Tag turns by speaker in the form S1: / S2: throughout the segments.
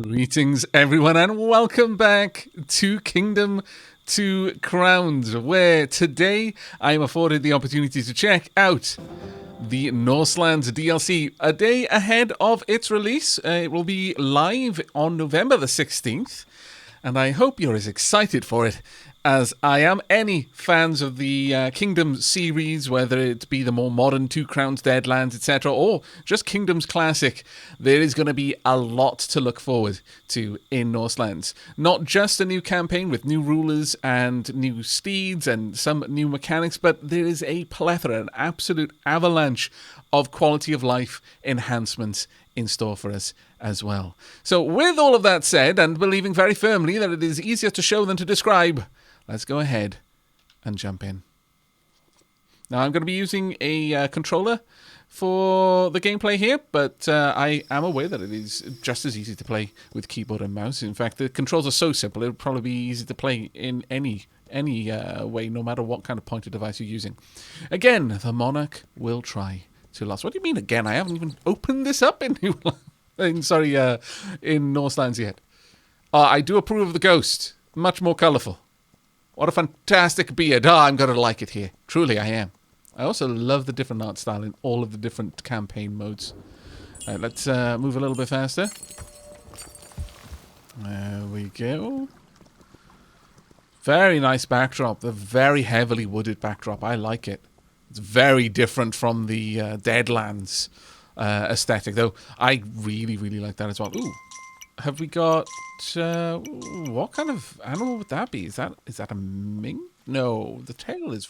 S1: Greetings, everyone, and welcome back to Kingdom to Crowns, where today I am afforded the opportunity to check out the Norselands DLC a day ahead of its release. It will be live on November the 16th, and I hope you're as excited for it as I am. Any fans of the Kingdom series, whether it be the more modern Two Crowns, Deadlands, etc., or just Kingdom's classic, there is going to be a lot to look forward to in Norselands. Not just a new campaign with new rulers and new steeds and some new mechanics, but there is a plethora, an absolute avalanche of quality of life enhancements in store for us as well. So with all of that said, and believing very firmly that it is easier to show than to describe, let's go ahead and jump in. Now, I'm going to be using a controller for the gameplay here, but I am aware that it is just as easy to play with keyboard and mouse. In fact, the controls are so simple, it would probably be easy to play in any way, no matter what kind of pointer device you're using. Again, the Monarch will try to last. What do you mean again? I haven't even opened this up in Norselands yet. I do approve of the ghost. Much more colourful. What a fantastic beard. I'm going to like it here. Truly, I am. I also love the different art style in all of the different campaign modes. All right, let's move a little bit faster. There we go. Very nice backdrop. The very heavily wooded backdrop. I like it. It's very different from the Deadlands aesthetic, though. I really, really like that as well. Ooh, have we got... what kind of animal would that be? Is that a mink? No, the tail is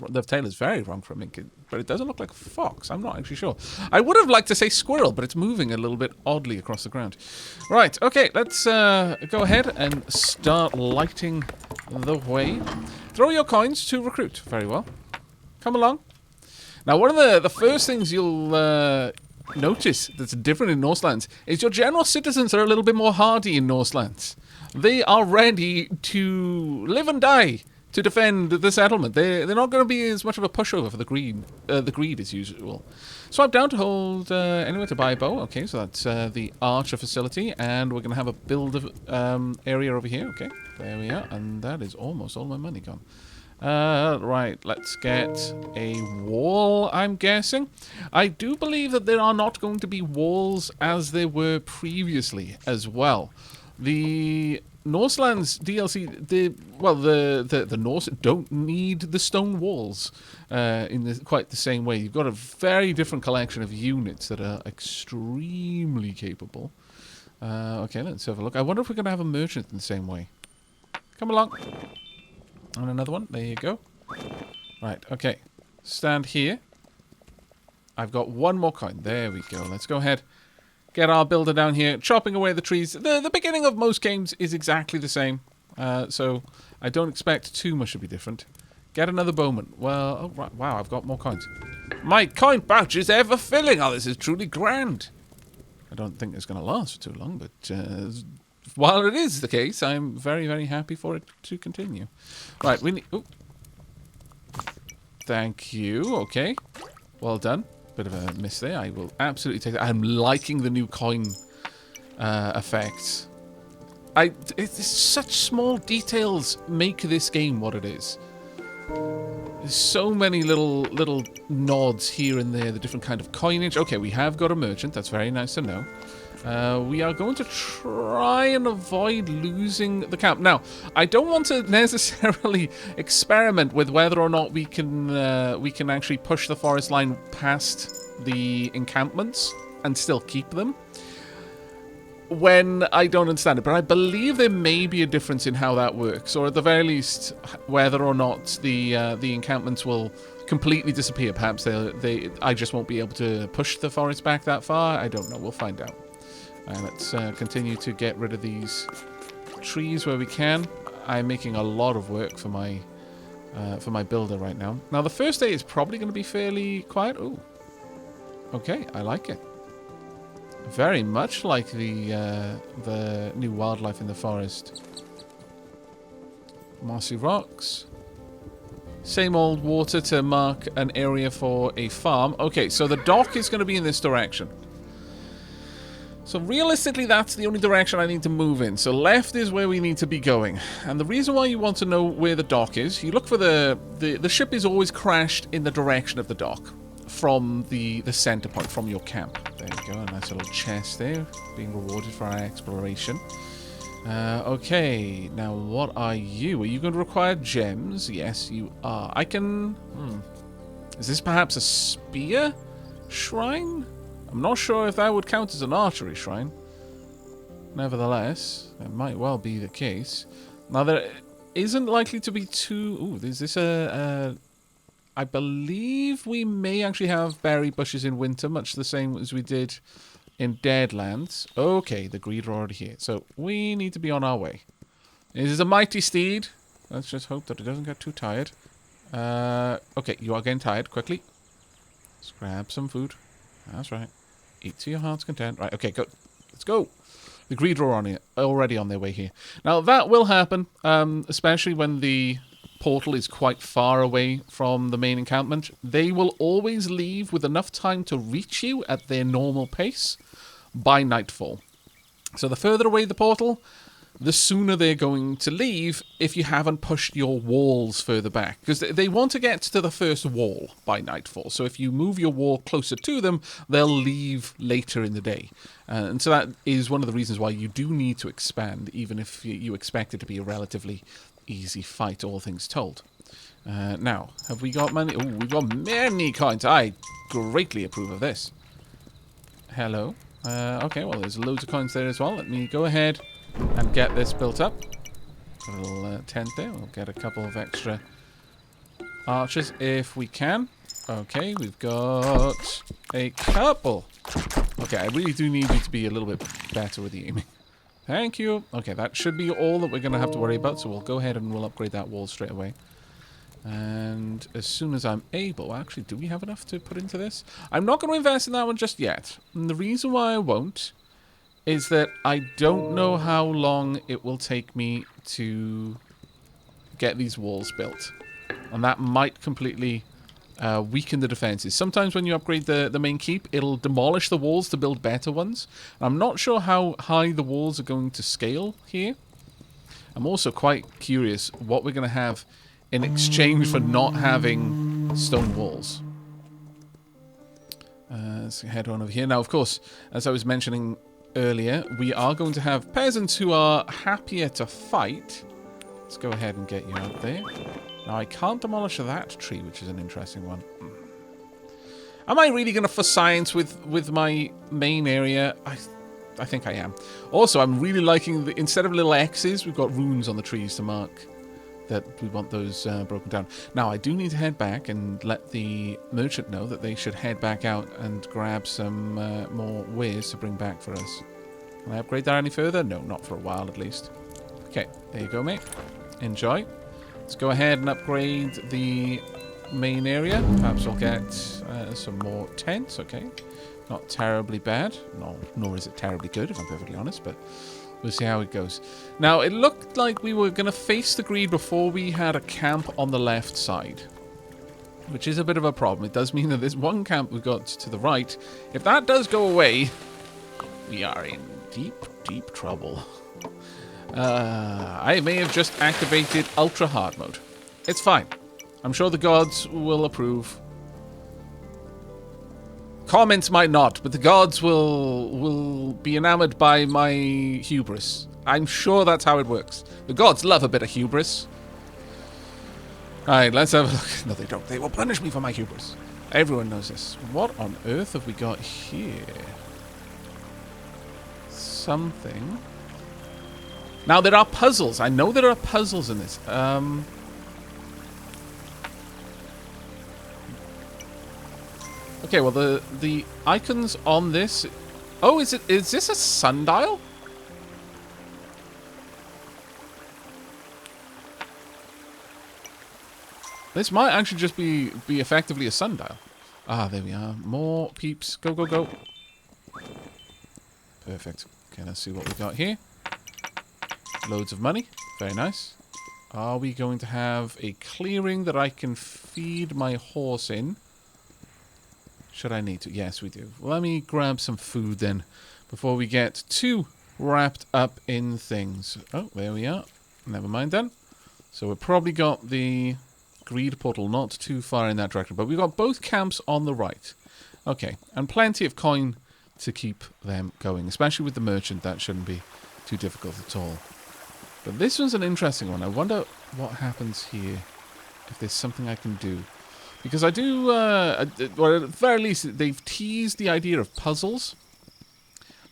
S1: very wrong for a mink, but it doesn't look like a fox. I'm not actually sure. I would have liked to say squirrel, but it's moving a little bit oddly across the ground. Right, okay, let's go ahead and start lighting the way. Throw your coins to recruit. Very well. Come along. Now, one of the first things you'll notice that's different in Norselands is your general citizens are a little bit more hardy in Norselands. They are ready to live and die to defend the settlement. They're not going to be as much of a pushover for the greed as usual. Swipe down to hold anywhere to buy a bow. Okay, so that's the archer facility, and we're going to have a build area over here. Okay, there we are, and that is almost all my money gone. Right, let's get a wall, I'm guessing. I do believe that there are not going to be walls as there were previously as well. The Norselands DLC, the Norse don't need the stone walls in quite the same way. You've got a very different collection of units that are extremely capable. Okay, let's have a look. I wonder if we're going to have a merchant in the same way. Come along. And another one. There you go. Right, okay. Stand here. I've got one more coin. There we go. Let's go ahead. Get our builder down here, chopping away the trees. The beginning of most games is exactly the same. So I don't expect too much to be different. Get another bowman. Well, oh, right. Wow, I've got more coins. My coin pouch is ever filling. Oh, this is truly grand. I don't think it's going to last for too long, but... while it is the case, I'm very, very happy for it to continue. Right, we need... Ooh. Thank you. Okay. Well done. Bit of a miss there. I will absolutely take that. I'm liking the new coin effects. It's such small details make this game what it is. There's so many little nods here and there, the different kind of coinage. Okay, we have got a merchant. That's very nice to know. We are going to try and avoid losing the camp. Now, I don't want to necessarily experiment with whether or not we can actually push the forest line past the encampments and still keep them when I don't understand it. But I believe there may be a difference in how that works, or at the very least, whether or not the encampments will completely disappear. Perhaps I just won't be able to push the forest back that far. I don't know. We'll find out. Let's continue to get rid of these trees where we can. I'm making a lot of work for my builder right now. Now, the first day is probably going to be fairly quiet. Ooh. Okay, I like it. Very much like the new wildlife in the forest. Mossy rocks. Same old water to mark an area for a farm. Okay, so the dock is going to be in this direction. So realistically, that's the only direction I need to move in. So left is where we need to be going. And the reason why you want to know where the dock is, you look for the ship is always crashed in the direction of the dock from the center point, from your camp. There you go, a nice little chest there, being rewarded for our exploration. Okay, now what are you? Are you going to require gems? Yes, you are. I can... Is this perhaps a spear shrine? I'm not sure if that would count as an archery shrine. Nevertheless, it might well be the case. Now, there isn't likely to be too... Ooh, is this I believe we may actually have berry bushes in winter, much the same as we did in Deadlands. Okay, the greed are already here. So, we need to be on our way. This is a mighty steed. Let's just hope that it doesn't get too tired. Okay, you are getting tired. Quickly. Let's grab some food. That's right. Eat to your heart's content. Right, okay, go. Let's go. The greed are already on their way here. Now, that will happen, especially when the portal is quite far away from the main encampment. They will always leave with enough time to reach you at their normal pace by nightfall. So the further away the portal, the sooner they're going to leave if you haven't pushed your walls further back. Because they want to get to the first wall by nightfall. So if you move your wall closer to them, they'll leave later in the day. And so that is one of the reasons why you do need to expand, even if you expect it to be a relatively easy fight, all things told. Now, have we got many? Oh, we've got many coins. I greatly approve of this. Hello. Okay, well, there's loads of coins there as well. Let me go ahead and get this built up. A little tent there. We'll get a couple of extra archers if we can. Okay, we've got a couple. Okay, I really do need you to be a little bit better with the aiming. Thank you. Okay, that should be all that we're going to have to worry about. So we'll go ahead and we'll upgrade that wall straight away. And as soon as I'm able... Actually, do we have enough to put into this? I'm not going to invest in that one just yet. And the reason why I won't is that I don't know how long it will take me to get these walls built. And that might completely weaken the defenses. Sometimes when you upgrade the main keep, it'll demolish the walls to build better ones. I'm not sure how high the walls are going to scale here. I'm also quite curious what we're going to have in exchange for not having stone walls. Let's head on over here. Now, of course, as I was mentioning earlier, we are going to have peasants who are happier to fight. Let's go ahead and get you out there. Now, I can't demolish that tree, which is an interesting one. Am I really going to for science with my main area? I think I am. Also, I'm really liking, instead of little X's, we've got runes on the trees to mark that we want those broken down. Now, I do need to head back and let the merchant know that they should head back out and grab some more wares to bring back for us. Can I upgrade that any further? No, not for a while at least. Okay, there you go, mate. Enjoy. Let's go ahead and upgrade the main area. Perhaps we'll get some more tents, okay. Not terribly bad. No, nor is it terribly good, if I'm perfectly honest, but we'll see how it goes. Now, it looked like we were going to face the greed before we had a camp on the left side, which is a bit of a problem. It does mean that there's one camp we've got to the right. If that does go away, we are in deep, deep trouble. I may have just activated ultra hard mode. It's fine. I'm sure the gods will approve. Comments might not, but the gods will be enamored by my hubris. I'm sure that's how it works. The gods love a bit of hubris. Alright, let's have a look. No, they don't. They will punish me for my hubris. Everyone knows this. What on earth have we got here? Something. Now, there are puzzles. I know there are puzzles in this. Okay, well, the icons on this... Oh, is this a sundial? This might actually just be effectively a sundial. Ah, there we are. More peeps. Go, go, go. Perfect. Okay, let's see what we got here. Loads of money. Very nice. Are we going to have a clearing that I can feed my horse in? Should I need to? Yes, we do. Let me grab some food then before we get too wrapped up in things. Oh, there we are. Never mind then. So we've probably got the greed portal not too far in that direction, but we've got both camps on the right. Okay, and plenty of coin to keep them going, especially with the merchant. That shouldn't be too difficult at all. But this one's an interesting one. I wonder what happens here, if there's something I can do. Because I do, well, at the very least, they've teased the idea of puzzles.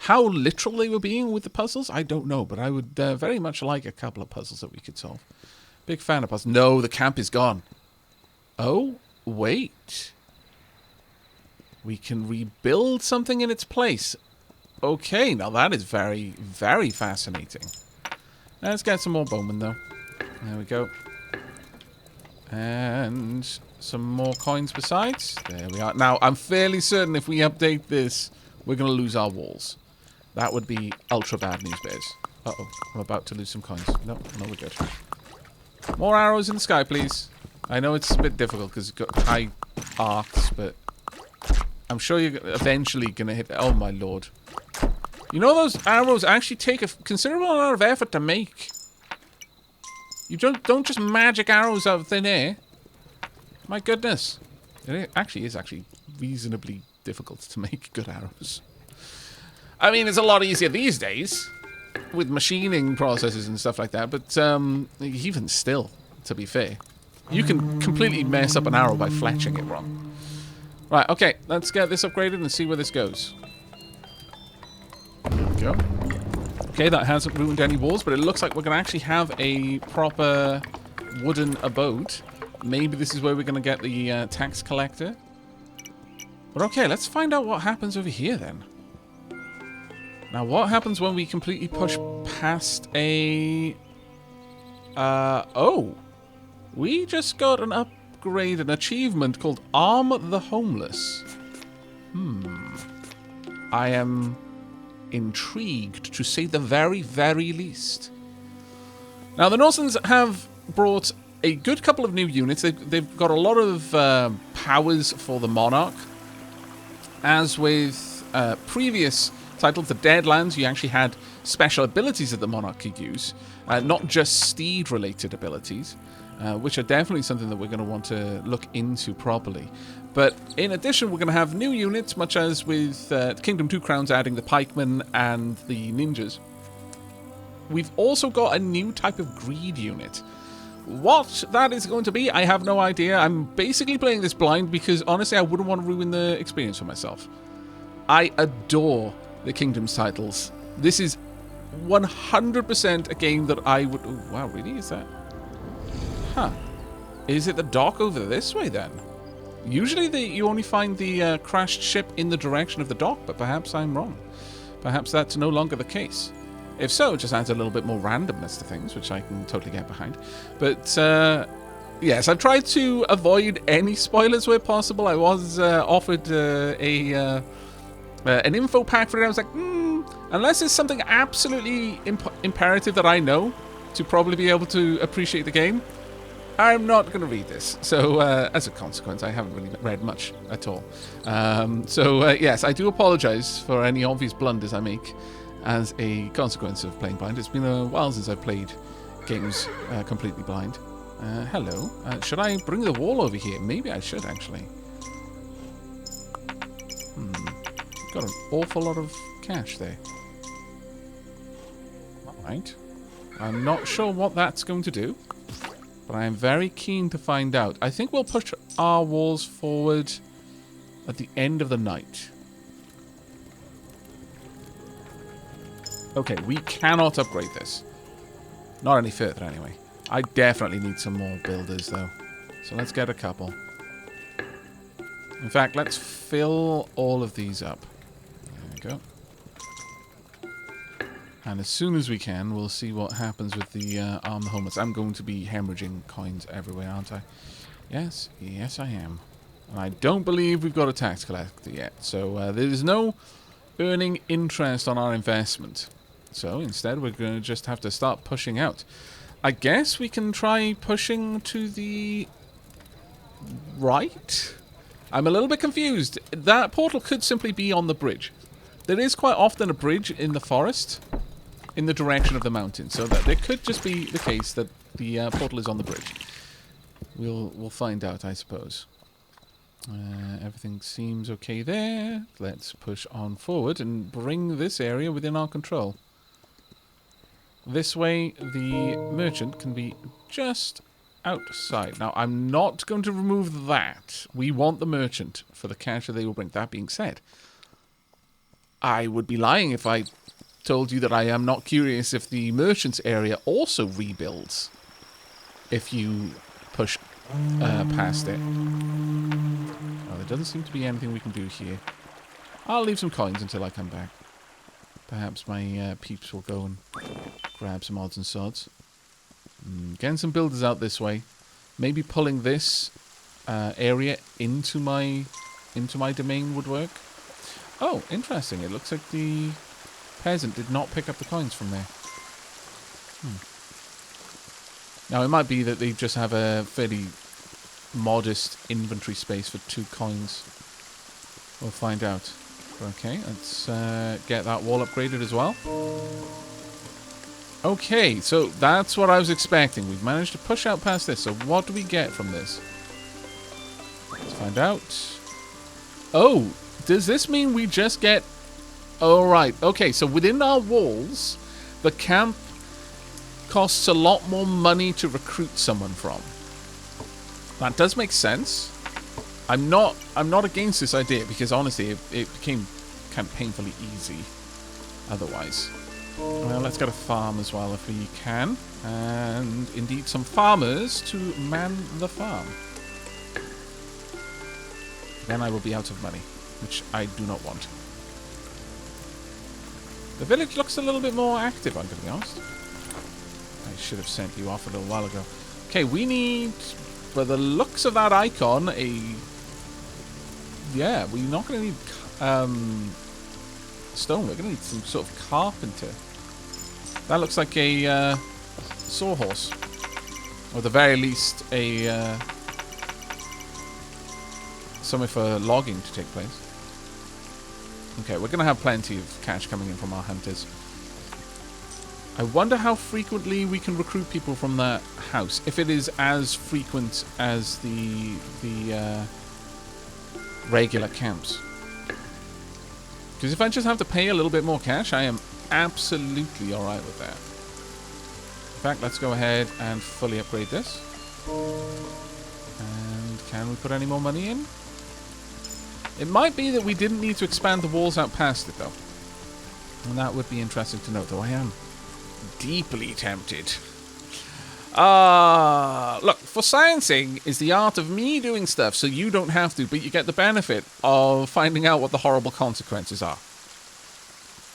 S1: How literal they were being with the puzzles, I don't know. But I would very much like a couple of puzzles that we could solve. Big fan of puzzles. No, the camp is gone. Oh, wait. We can rebuild something in its place. Okay, now that is very, very fascinating. Let's get some more bowmen, though. There we go. And some more coins besides. There we are. Now, I'm fairly certain if we update this, we're going to lose our walls. That would be ultra bad news bears. Uh-oh, I'm about to lose some coins. No, we're good. More arrows in the sky, please. I know it's a bit difficult because it's got high arcs, but I'm sure you're eventually going to hit... Oh, my lord. You know those arrows actually take a considerable amount of effort to make. You don't just magic arrows out of thin air. My goodness. It actually is reasonably difficult to make good arrows. I mean, it's a lot easier these days with machining processes and stuff like that, but even still, to be fair, you can completely mess up an arrow by fletching it wrong. Right, okay, let's get this upgraded and see where this goes. There we go. Okay, that hasn't ruined any walls, but it looks like we're going to actually have a proper wooden abode. Maybe this is where we're going to get the tax collector. But okay, let's find out what happens over here then. Now, what happens when we completely push past a... oh! We just got an upgrade, an achievement called Arm the Homeless. I am intrigued, to say the very, very least. Now, the Norseans have brought a good couple of new units. They've got a lot of powers for the Monarch. As with previous titles, the Deadlands, you actually had special abilities that the Monarch could use. Not just steed-related abilities, which are definitely something that we're going to want to look into properly. But in addition, we're going to have new units, much as with Kingdom 2 Crowns adding the pikemen and the ninjas. We've also got a new type of greed unit. What that is going to be, I have no idea. I'm basically playing this blind because, honestly, I wouldn't want to ruin the experience for myself. I adore the Kingdoms titles. This is 100% a game that I would... Oh, wow, really? Is that... Huh. Is it the dock over this way, then? Usually you only find the crashed ship in the direction of the dock, but perhaps I'm wrong. Perhaps that's no longer the case. If so, it just adds a little bit more randomness to things, which I can totally get behind. But, yes, I've tried to avoid any spoilers where possible. I was offered an info pack for it. I was like, unless it's something absolutely imperative that I know to probably be able to appreciate the game, I'm not going to read this. So, as a consequence, I haven't really read much at all. Yes, I do apologize for any obvious blunders I make as a consequence of playing blind. It's been a while since I've played games completely blind. Hello. Should I bring the wall over here? Maybe I should, actually. Got an awful lot of cash there. Alright. I'm not sure what that's going to do, but I am very keen to find out. I think we'll push our walls forward at the end of the night. Okay, we cannot upgrade this. Not any further, anyway. I definitely need some more builders, though. So let's get a couple. In fact, let's fill all of these up. There we go. And as soon as we can, we'll see what happens with the Arm the Homeless. I'm going to be hemorrhaging coins everywhere, aren't I? Yes, yes I am. And I don't believe we've got a tax collector yet. So there's no earning interest on our investment. So instead, we're going to just have to start pushing out. I guess we can try pushing to the right? I'm a little bit confused. That portal could simply be on the bridge. there is quite often a bridge in the forest in the direction of the mountain, so that there could just be the case that the portal is on the bridge. We'll find out, I suppose. Everything seems okay there. Let's push on forward and bring this area within our control. This way, the merchant can be just outside. Now, I'm not going to remove that. We want the merchant for the cash that they will bring. That being said, I would be lying if I told you that I am not curious if the merchant's area also rebuilds if you push past it. Well, there doesn't seem to be anything we can do here. I'll leave some coins until I come back. Perhaps my peeps will go and grab some odds and sods. Getting some builders out this way. Maybe pulling this area into my domain would work. Oh, interesting. It looks like the peasant did not pick up the coins from there. Now, it might be that they just have a fairly modest inventory space for 2 coins. We'll find out. Okay, let's get that wall upgraded as well. Okay, so that's what I was expecting. We've managed to push out past this. So what do we get from this? Let's find out. Oh, does this mean we just get... Oh, right. Okay, so within our walls, the camp costs a lot more money to recruit someone from. That does make sense. I'm not against this idea because honestly it became kind of painfully easy otherwise. Well, let's get a farm as well if we can, and indeed some farmers to man the farm. Then I will be out of money, which I do not want. The village looks a little bit more active, I'm going to be honest. I should have sent you off a little while ago. Okay, we need, for the looks of that icon, yeah, we're not going to need stone. We're going to need some sort of carpenter. That looks like a sawhorse. Or at the very least, a somewhere for logging to take place. Okay, we're going to have plenty of cash coming in from our hunters. I wonder how frequently we can recruit people from that house. If it is as frequent as the regular camps. Because if I just have to pay a little bit more cash, I am absolutely alright with that. In fact, let's go ahead and fully upgrade this. And can we put any more money in? It might be that we didn't need to expand the walls out past it, though. And that would be interesting to know, though I am deeply tempted. Look, for sciencing is the art of me doing stuff so you don't have to, but you get the benefit of finding out what the horrible consequences are.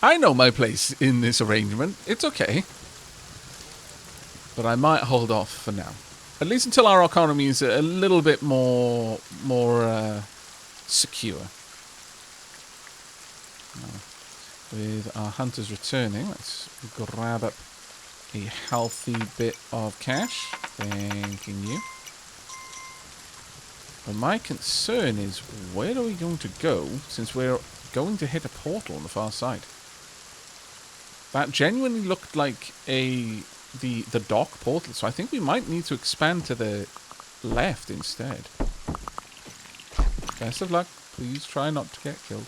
S1: I know my place in this arrangement. It's okay. But I might hold off for now. At least until our economy is a little bit more secure. Now, with our hunters returning, let's grab up a healthy bit of cash. Thanking you. But my concern is, where are we going to go since we're going to hit a portal on the far side? That genuinely looked like the dock portal, so I think we might need to expand to the left instead. Best of luck. Please try not to get killed.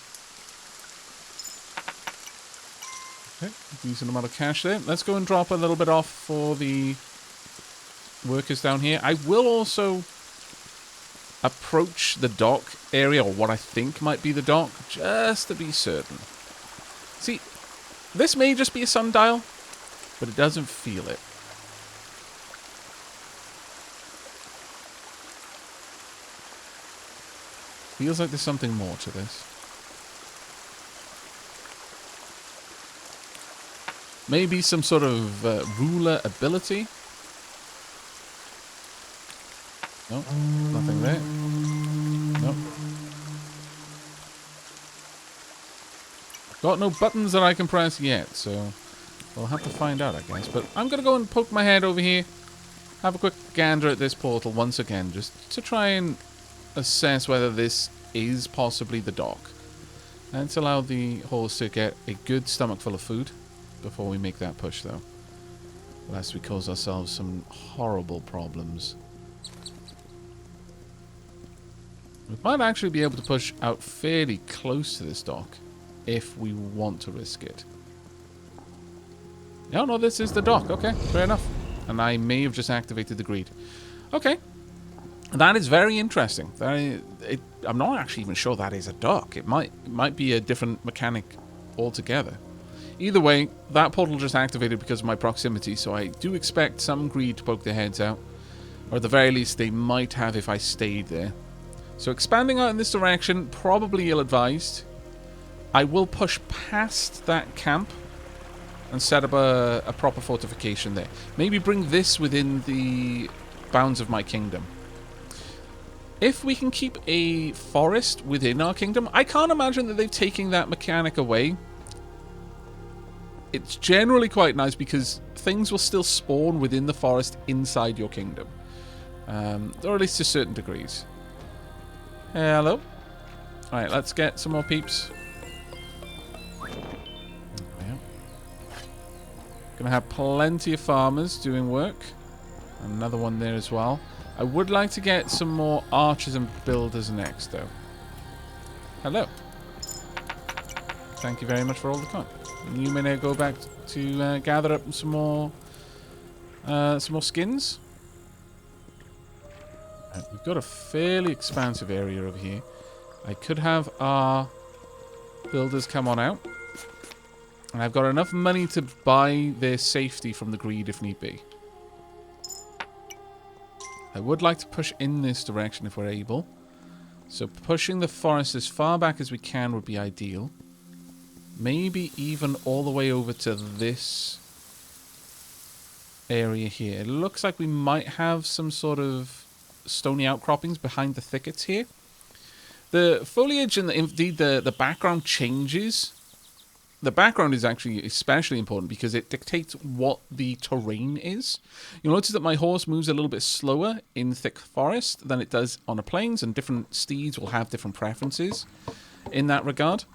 S1: Okay, decent amount of cash there. Let's go and drop a little bit off for the workers down here. I will also approach the dock area, or what I think might be the dock, just to be certain. See, this may just be a sundial, but it doesn't feel it. Feels like there's something more to this. Maybe some sort of ruler ability. Nope, nothing there. Nope. Got no buttons that I can press yet, so we'll have to find out, I guess. But I'm going to go and poke my head over here, have a quick gander at this portal once again, just to try and assess whether this is possibly the dock. Let's allow the horse to get a good stomach full of food before we make that push, though. Lest we cause ourselves some horrible problems. We might actually be able to push out fairly close to this dock if we want to risk it. No, this is the dock. Okay, fair enough. And I may have just activated the greed. Okay. That is very interesting. I'm not actually even sure that is a dock. It might be a different mechanic altogether. Either way, that portal just activated because of my proximity, so I do expect some greed to poke their heads out. Or at the very least, they might have if I stayed there. So expanding out in this direction, probably ill-advised. I will push past that camp and set up a proper fortification there. Maybe bring this within the bounds of my kingdom. If we can keep a forest within our kingdom, I can't imagine that they've taken that mechanic away. It's generally quite nice because things will still spawn within the forest inside your kingdom. Or at least to certain degrees. Hello. Alright, let's get some more peeps. Yeah. Gonna have plenty of farmers doing work. Another one there as well. I would like to get some more archers and builders next, though. Hello. Thank you very much for all the coin. You may now go back to gather up some more skins. We've got a fairly expansive area over here. I could have our builders come on out. And I've got enough money to buy their safety from the greed if need be. I would like to push in this direction if we're able. So pushing the forest as far back as we can would be ideal. Maybe even all the way over to this area here. It looks like we might have some sort of stony outcroppings behind the thickets here. The foliage and indeed the background changes. The background is actually especially important because it dictates what the terrain is. You'll notice that my horse moves a little bit slower in thick forest than it does on the plains, and different steeds will have different preferences in that regard.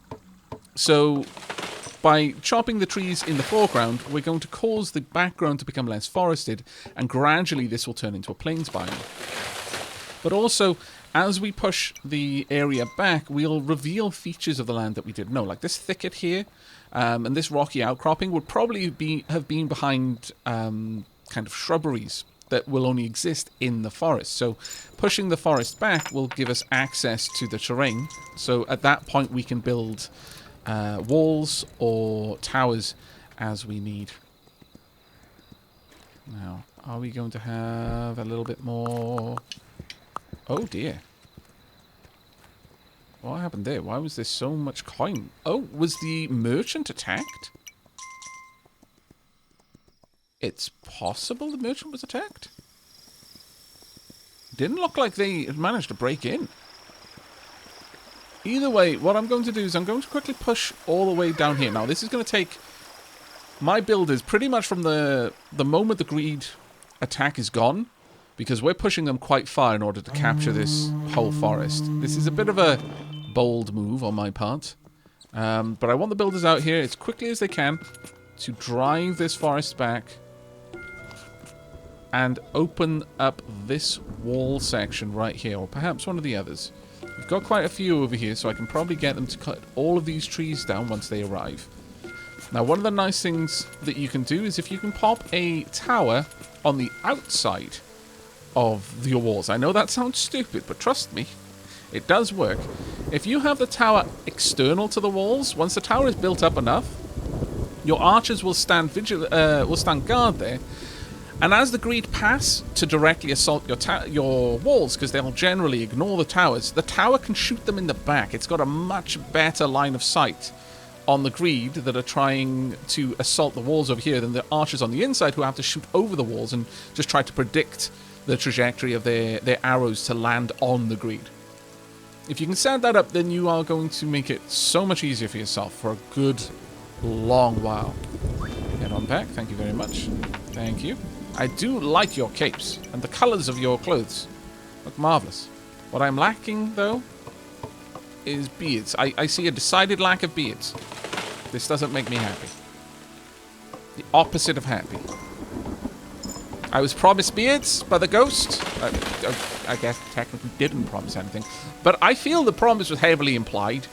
S1: So by chopping the trees in the foreground, we're going to cause the background to become less forested, and gradually this will turn into a plains biome. But also, as we push the area back, we'll reveal features of the land that we didn't know. Like this thicket here, and this rocky outcropping would probably have been behind kind of shrubberies that will only exist in the forest. So pushing the forest back will give us access to the terrain. So at that point we can build walls or towers as we need. Now, are we going to have a little bit more... Oh dear. What happened there? Why was there so much coin? Oh, was the merchant attacked? It's possible the merchant was attacked? Didn't look like they had managed to break in. Either way, what I'm going to do is I'm going to quickly push all the way down here. Now, this is going to take my builders pretty much from the moment the greed attack is gone, because we're pushing them quite far in order to capture this whole forest. This is a bit of a bold move on my part. But I want the builders out here as quickly as they can to drive this forest back and open up this wall section right here, or perhaps one of the others. We've got quite a few over here, so I can probably get them to cut all of these trees down once they arrive. Now, one of the nice things that you can do is if you can pop a tower on the outside of your walls. I know that sounds stupid, but trust me, it does work. If you have the tower external to the walls, once the tower is built up enough, your archers will stand guard there. And as the greed pass to directly assault your walls, because they'll generally ignore the towers, the tower can shoot them in the back. It's got a much better line of sight on the greed that are trying to assault the walls over here than the archers on the inside who have to shoot over the walls and just try to predict the trajectory of their arrows to land on the greed. If you can set that up, then you are going to make it so much easier for yourself for a good long while. Get on back. Thank you very much. Thank you. I do like your capes, and the colours of your clothes look marvellous. What I'm lacking, though, is beards. I see a decided lack of beards. This doesn't make me happy. The opposite of happy. I was promised beards by the ghost. I guess technically didn't promise anything. But I feel the promise was heavily implied.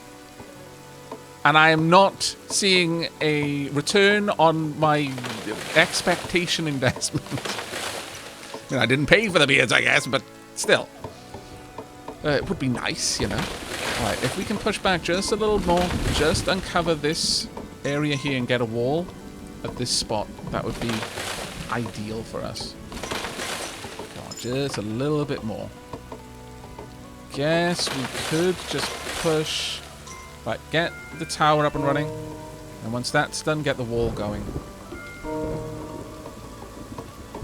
S1: And I am not seeing a return on my expectation investment. I mean, I didn't pay for the beards, I guess, but still. It would be nice, you know. Right, if we can push back just a little more, just uncover this area here and get a wall at this spot, that would be ideal for us. Come on, just a little bit more. Guess we could just push... Right, get the tower up and running. And once that's done, get the wall going.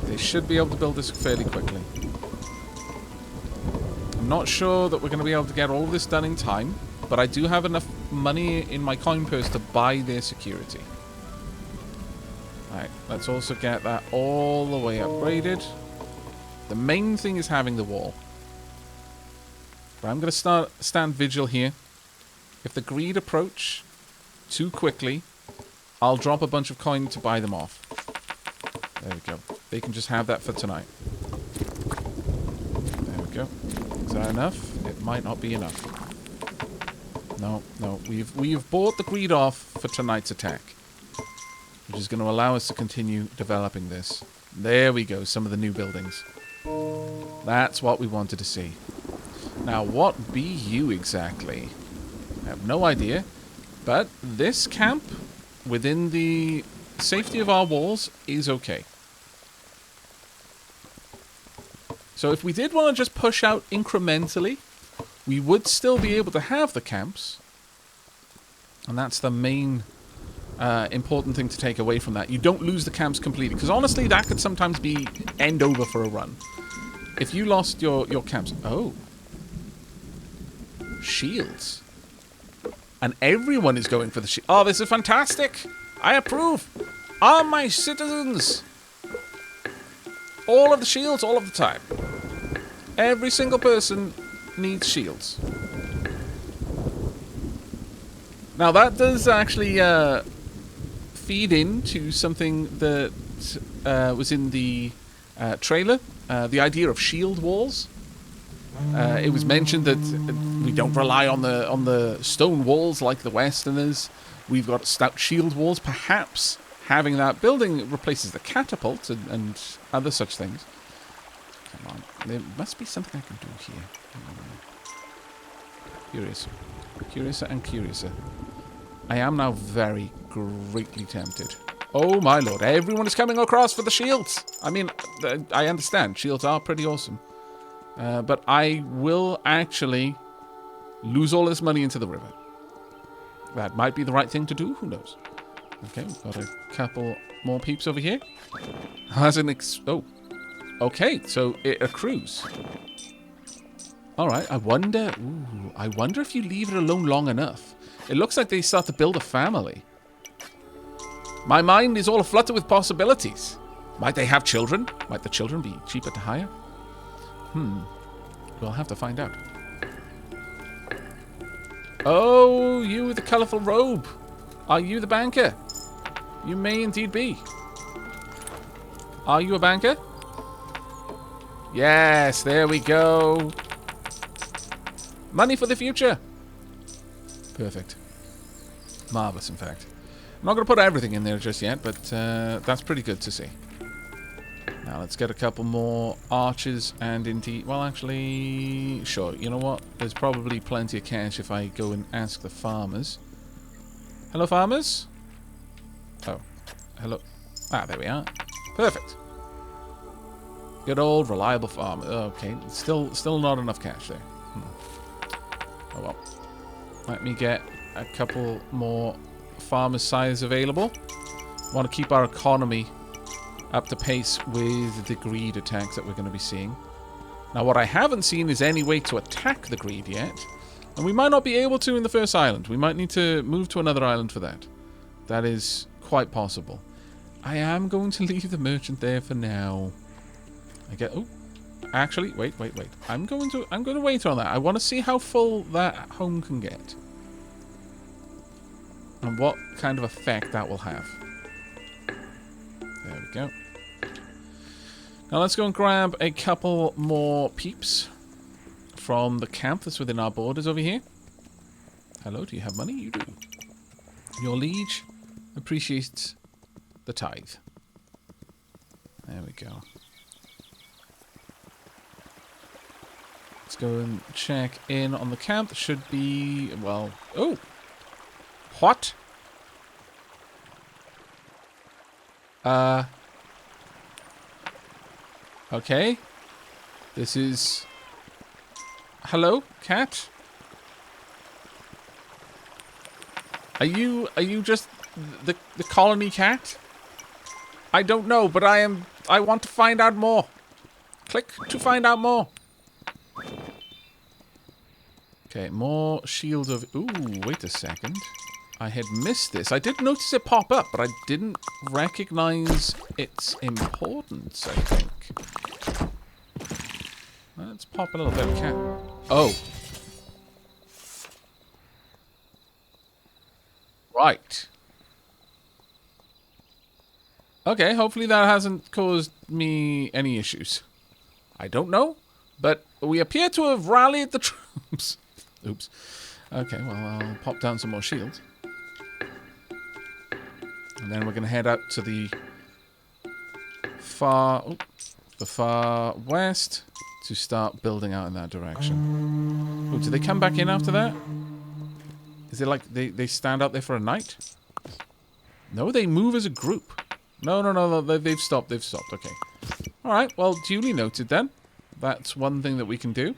S1: They should be able to build this fairly quickly. I'm not sure that we're going to be able to get all of this done in time, but I do have enough money in my coin purse to buy their security. Alright, let's also get that all the way upgraded. The main thing is having the wall. But I'm going to stand vigil here. If the greed approach too quickly, I'll drop a bunch of coin to buy them off. There we go. They can just have that for tonight. There we go. Is that enough? It might not be enough. No, no. We've bought the greed off for tonight's attack, which is going to allow us to continue developing this. There we go. Some of the new buildings. That's what we wanted to see. Now, what be you exactly? I have no idea, but this camp within the safety of our walls is okay. So if we did want to just push out incrementally, we would still be able to have the camps. And that's the main important thing to take away from that. You don't lose the camps completely, because honestly that could sometimes be end over for a run. If you lost your camps... Oh. Shields. And everyone is going for the shield. Oh, this is fantastic. I approve. Are my citizens. All of the shields, all of the time. Every single person needs shields. Now, that does actually feed into something that was in the trailer. The idea of shield walls. It was mentioned that we don't rely on the stone walls like the Westerners. We've got stout shield walls. Perhaps having that building replaces the catapult and other such things. Come on. There must be something I can do here. Curious. Curiouser and curiouser. I am now very greatly tempted. Oh my lord. Everyone is coming across for the shields. I mean, I understand. Shields are pretty awesome. But I will actually lose all this money into the river. That might be the right thing to do. Who knows? Okay, we've got a couple more peeps over here. Has an oh. Okay, so it accrues. Alright, I wonder... Ooh, I wonder if you leave it alone long enough. It looks like they start to build a family. My mind is all aflutter with possibilities. Might they have children? Might the children be cheaper to hire? We'll have to find out. Oh, you with the colourful robe. Are you the banker? You may indeed be. Are you a banker? Yes, there we go. Money for the future. Perfect. Marvellous, in fact. I'm not going to put everything in there just yet, but that's pretty good to see. Now, let's get a couple more archers and indeed... Well, actually... Sure, you know what? There's probably plenty of cash if I go and ask the farmers. Hello, farmers? Oh. Hello. Ah, there we are. Perfect. Good old reliable farmer. Okay, still not enough cash there. Oh, well. Let me get a couple more farmer sires available. Want to keep our economy up to pace with the greed attacks that we're going to be seeing. Now, what I haven't seen is any way to attack the greed yet. And we might not be able to in the first island. We might need to move to another island for that. That is quite possible. I am going to leave the merchant there for now. Actually, wait. I'm going to wait on that. I want to see how full that home can get. And what kind of effect that will have. There we go. Now let's go and grab a couple more peeps from the camp that's within our borders over here. Hello, do you have money? You do. Your liege appreciates the tithe. There we go. Let's go and check in on the camp. There should be, well, oh. What? Okay. This is... Hello, cat? Are you just the colony cat? I don't know, but I want to find out more. Click to find out more. Okay, more shields of... Ooh, wait a second. I had missed this. I did notice it pop up, but I didn't recognize its importance, I think. Let's pop a little bit of cat. Oh. Right. Okay, hopefully that hasn't caused me any issues. I don't know, but we appear to have rallied the troops. Oops. Okay, well, I'll pop down some more shields. And then we're going to head out to the far west to start building out in that direction. Oh, do they come back in after that? Is it like they stand out there for a night? No, they move as a group. No, they've stopped. Okay. All right, well, duly noted then. That's one thing that we can do.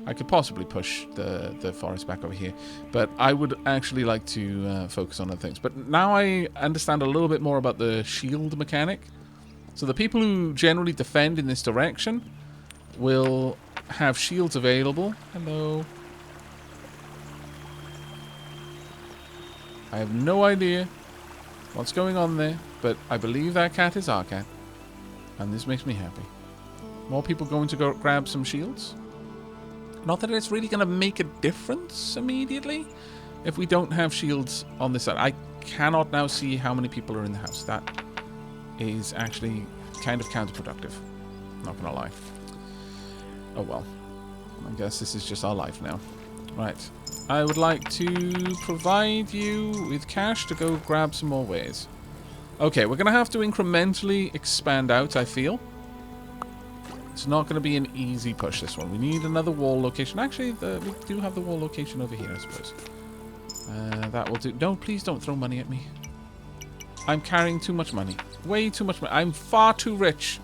S1: I could possibly push the forest back over here, but I would actually like to focus on other things. But now I understand a little bit more about the shield mechanic. So the people who generally defend in this direction will have shields available. Hello. I have no idea what's going on there, but I believe that cat is our cat, and this makes me happy. More people going to go grab some shields. Not that it's really going to make a difference immediately if we don't have shields on this side. I cannot now see how many people are in the house. That is actually kind of counterproductive. Not going to lie. Oh well. I guess this is just our life now. Right. I would like to provide you with cash to go grab some more wares. Okay, we're going to have to incrementally expand out, I feel. It's not going to be an easy push, this one. We need another wall location. Actually, we do have the wall location over here, I suppose. That will do. No, please don't throw money at me. I'm carrying too much money. Way too much money. I'm far too rich.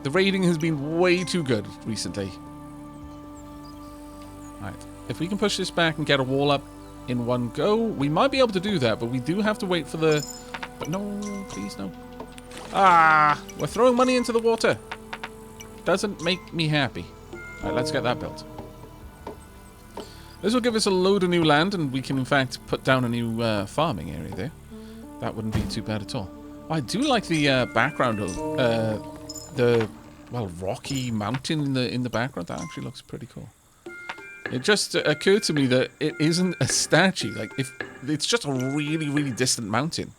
S1: The raiding has been way too good recently. Right. If we can push this back and get a wall up in one go, we might be able to do that, but we do have to wait for the... But no, please no. Ah, we're throwing money into the water. Doesn't make me happy. Alright, let's get that built. This will give us a load of new land, and we can in fact put down a new farming area there. That wouldn't be too bad at all. Oh, I do like the background of the rocky mountain in the background. That actually looks pretty cool. It just occurred to me that it isn't a statue. Like, if it's just a really, really distant mountain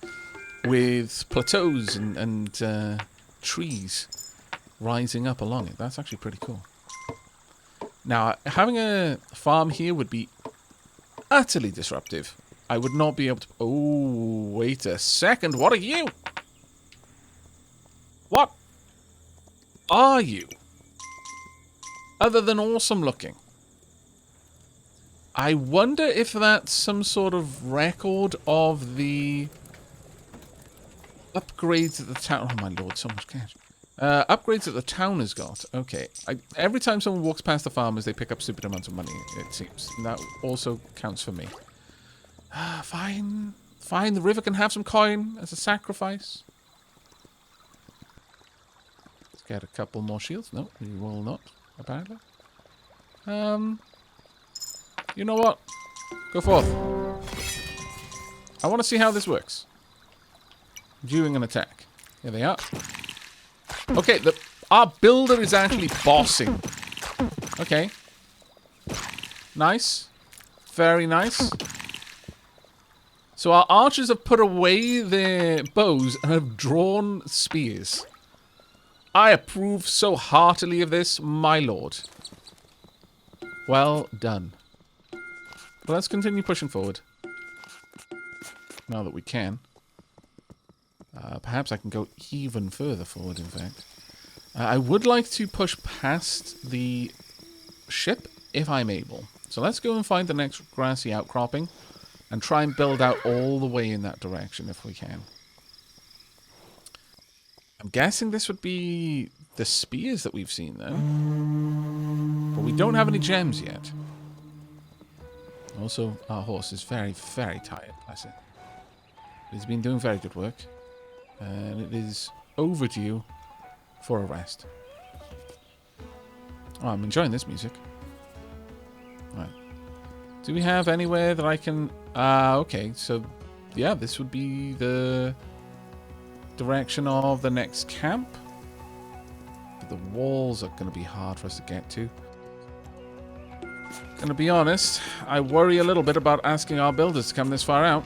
S1: with plateaus and trees rising up along it. That's actually pretty cool. Now, having a farm here would be utterly disruptive. I would not be able to... Oh, wait a second. What are you? What are you? Other than awesome looking. I wonder if that's some sort of record of the upgrades that the town... Oh my lord, so much cash. Upgrades that the town has got. Okay. Every time someone walks past the farmers, they pick up stupid amounts of money, it seems. And that also counts for me. Fine. Fine, the river can have some coin as a sacrifice. Let's get a couple more shields. No, we will not, apparently. You know what? Go forth. I want to see how this works. Viewing an attack. Here they are. Okay, our builder is actually bossing. Okay. Nice. Very nice. So our archers have put away their bows and have drawn spears. I approve so heartily of this, my lord. Well done. But let's continue pushing forward. Now that we can. Perhaps I can go even further forward, in fact. I would like to push past the ship, if I'm able. So let's go and find the next grassy outcropping and try and build out all the way in that direction, if we can. I'm guessing this would be the spears that we've seen, though. But we don't have any gems yet. Also, our horse is very, very tired, bless it. He's been doing very good work. And it is overdue for a rest. Oh, I'm enjoying this music. Right. Do we have anywhere that I can... okay, so... yeah, this would be the direction of the next camp. But the walls are going to be hard for us to get to. Gonna be honest, I worry a little bit about asking our builders to come this far out.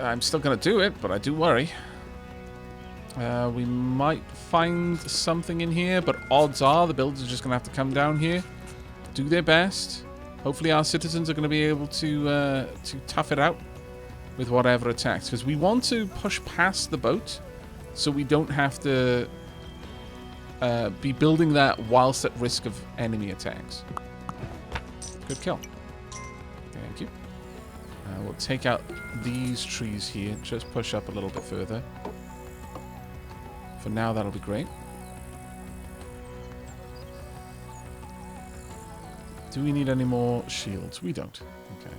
S1: I'm still gonna do it, but I do worry. We might find something in here, but odds are the builders are just gonna have to come down here, do their best. Hopefully our citizens are gonna be able to tough it out with whatever attacks, because we want to push past the boat so we don't have to be building that whilst at risk of enemy attacks. Good kill. Thank you. We'll take out these trees here. Just push up a little bit further. For now, that'll be great. Do we need any more shields? We don't. Okay.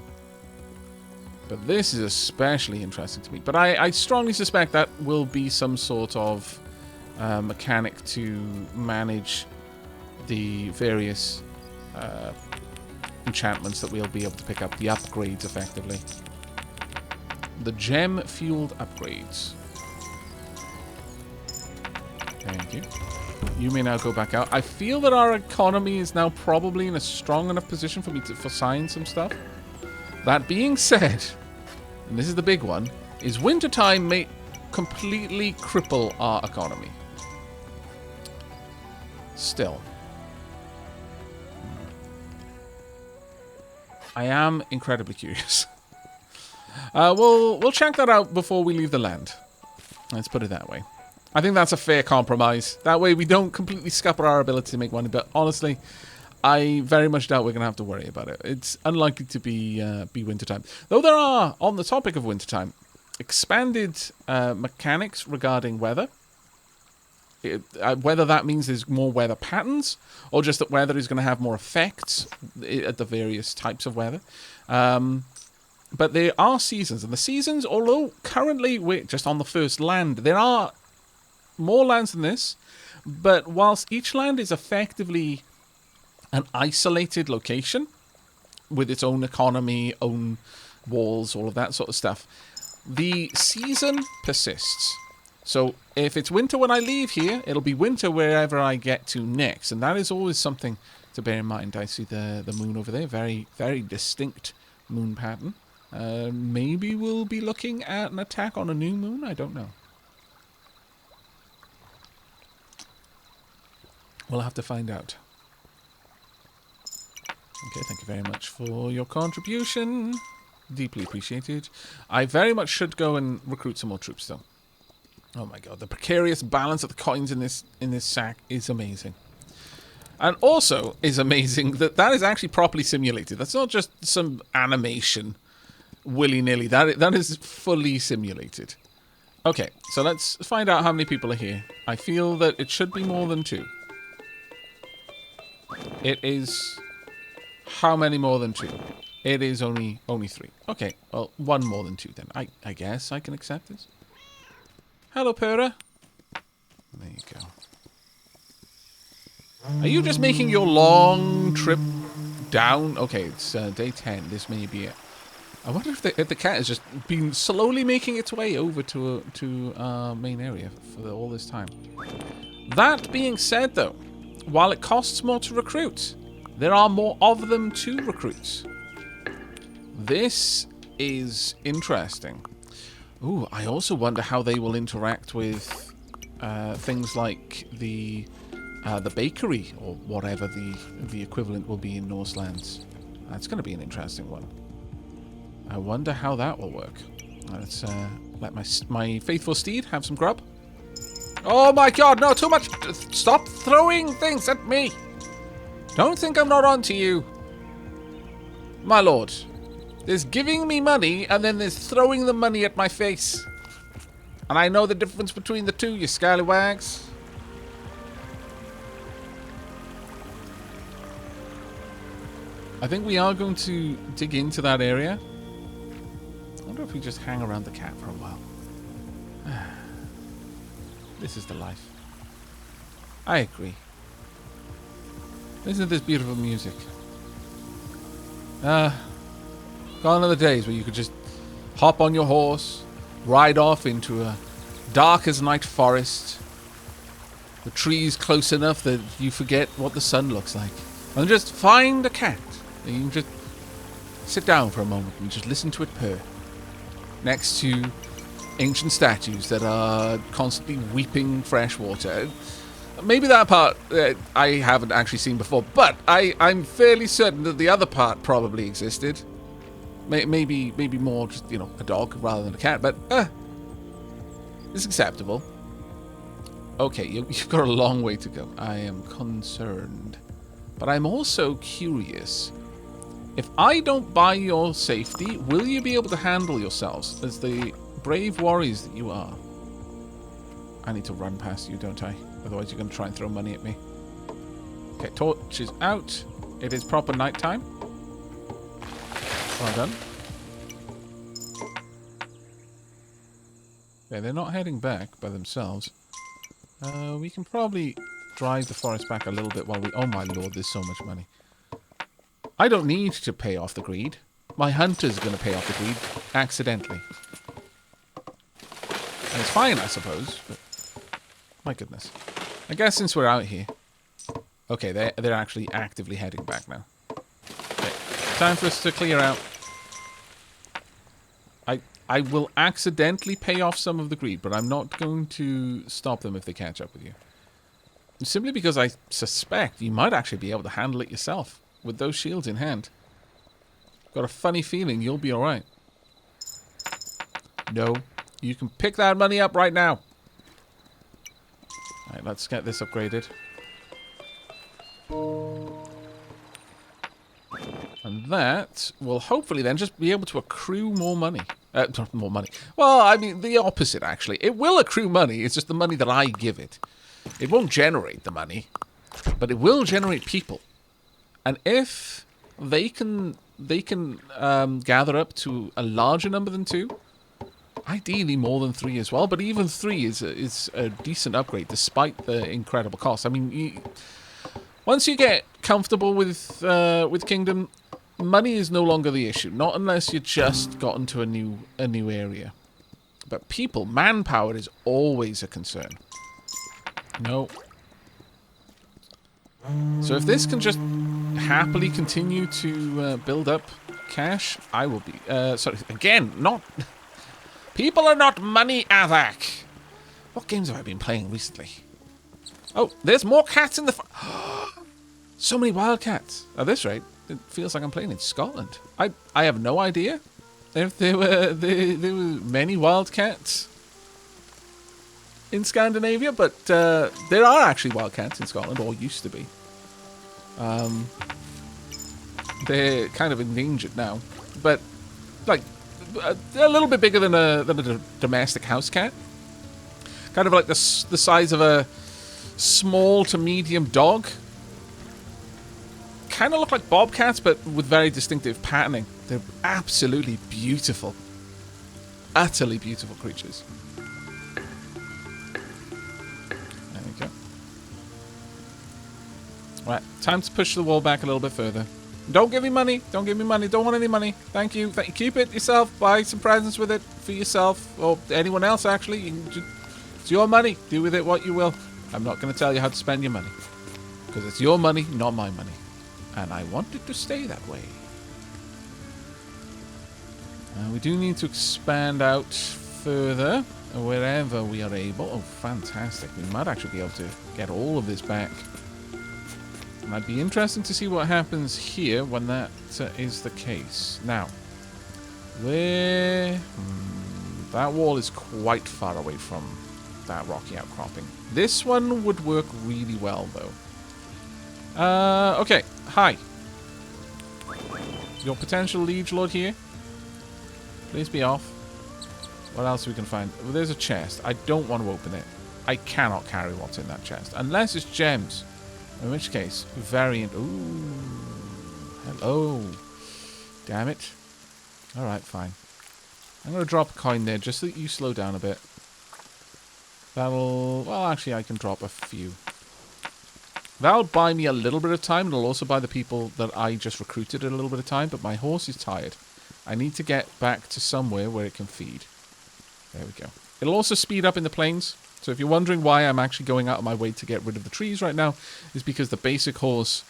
S1: But this is especially interesting to me. But I strongly suspect that will be some sort of mechanic to manage the various... enchantments that we'll be able to pick up, the upgrades effectively. The gem-fueled upgrades. Thank you. You may now go back out. I feel that our economy is now probably in a strong enough position for me to sign some stuff. That being said, and this is the big one, is wintertime may completely cripple our economy. Still. I am incredibly curious. We'll check that out before we leave the land. Let's put it that way. I think that's a fair compromise. That way we don't completely scupper our ability to make money. But honestly, I very much doubt we're going to have to worry about it. It's unlikely to be wintertime. Though there are, on the topic of wintertime, expanded mechanics regarding weather. Whether that means there's more weather patterns, or just that weather is going to have more effects at the various types of weather. But there are seasons, and the seasons, although currently we're just on the first land, there are more lands than this, but whilst each land is effectively an isolated location, with its own economy, own walls, all of that sort of stuff, the season persists. So if it's winter when I leave here, it'll be winter wherever I get to next. And that is always something to bear in mind. I see the moon over there. Very, very distinct moon pattern. Maybe we'll be looking at an attack on a new moon. I don't know. We'll have to find out. Okay, thank you very much for your contribution. Deeply appreciated. I very much should go and recruit some more troops, though. Oh my god, the precarious balance of the coins in this sack is amazing. And also is amazing that is actually properly simulated. That's not just some animation willy-nilly. That is fully simulated. Okay, so let's find out how many people are here. I feel that it should be more than 2. It is... how many more than 2? It is only 3. Okay, well, 1 more than 2 then. I guess I can accept this. Hello, Pura. There you go. Are you just making your long trip down? Okay, it's day 10. This may be it. I wonder if the cat has just been slowly making its way over to our main area for all this time. That being said, though, while it costs more to recruit, there are more of them to recruit. This is interesting. Ooh, I also wonder how they will interact with things like the bakery, or whatever the equivalent will be in Norse lands. That's going to be an interesting one. I wonder how that will work. Let's let my faithful steed have some grub. Oh my god, no, too much! Stop throwing things at me! Don't think I'm not onto you. My lord. There's giving me money, and then there's throwing the money at my face. And I know the difference between the two, you scallywags. I think we are going to dig into that area. I wonder if we just hang around the cat for a while. This is the life. I agree. Listen to this beautiful music. Gone are the days where you could just hop on your horse, ride off into a dark as night forest, the trees close enough that you forget what the sun looks like, and just find a cat. And you can just sit down for a moment and just listen to it purr next to ancient statues that are constantly weeping fresh water. Maybe that part I haven't actually seen before, but I'm fairly certain that the other part probably existed. Maybe more just, you know, a dog rather than a cat, but it's acceptable. Okay, you've got a long way to go. I am concerned. But I'm also curious. If I don't buy your safety, will you be able to handle yourselves as the brave warriors that you are? I need to run past you, don't I? Otherwise you're going to try and throw money at me. Okay, torch is out. It is proper nighttime. Well done. Okay, they're not heading back by themselves. We can probably drive the forest back a little bit while we... Oh my lord, there's so much money. I don't need to pay off the greed. My hunter's going to pay off the greed accidentally. And it's fine, I suppose, but... My goodness. I guess since we're out here... Okay, they're actually actively heading back now. Okay, time for us to clear out. I will accidentally pay off some of the greed, but I'm not going to stop them if they catch up with you. Simply because I suspect you might actually be able to handle it yourself with those shields in hand. Got a funny feeling you'll be alright. No, you can pick that money up right now. Alright, let's get this upgraded. And that will hopefully then just be able to accrue more money. More money. Well, I mean, the opposite, actually. It will accrue money. It's just the money that I give it. It won't generate the money, but it will generate people. And if they can gather up to a larger number than 2, ideally more than 3 as well. But even 3 is a decent upgrade, despite the incredible cost. I mean, once you get comfortable with Kingdom, money is no longer the issue. Not unless you just got into a new area. But people, manpower is always a concern. No. So if this can just happily continue to build up cash, I will be... sorry, again, not... People are not money, Aavak. What games have I been playing recently? Oh, there's more cats in the... So many wildcats. At this rate, it feels like I'm playing in Scotland. I have no idea if there were many wildcats in Scandinavia, but there are actually wildcats in Scotland, or used to be. They're kind of endangered now, but like a little bit bigger than a domestic house cat. Kind of like the size of a small to medium dog. Kind of look like bobcats, but with very distinctive patterning. They're absolutely beautiful. Utterly beautiful creatures. There we go. Right, time to push the wall back a little bit further. Don't give me money. Don't give me money. Don't want any money. Thank you. Keep it yourself. Buy some presents with it for yourself or anyone else, actually. It's your money. Do with it what you will. I'm not going to tell you how to spend your money. Because it's your money, not my money. And I want it to stay that way. We do need to expand out further wherever we are able. Oh, fantastic. We might actually be able to get all of this back. Might be interesting to see what happens here when that is the case. Now, where... that wall is quite far away from that rocky outcropping. This one would work really well, though. Okay. Hi. Your potential liege lord here. Please be off. What else we can find? Well, there's a chest. I don't want to open it. I cannot carry what's in that chest. Unless it's gems. In which case, variant... Ooh. Hello. Damn it. Alright, fine. I'm going to drop a coin there just so that you slow down a bit. That'll... Well, actually, I can drop a few. That'll buy me a little bit of time. It'll also buy the people that I just recruited a little bit of time. But my horse is tired. I need to get back to somewhere where it can feed. There we go. It'll also speed up in the plains. So if you're wondering why I'm actually going out of my way to get rid of the trees right now, is because the basic horse...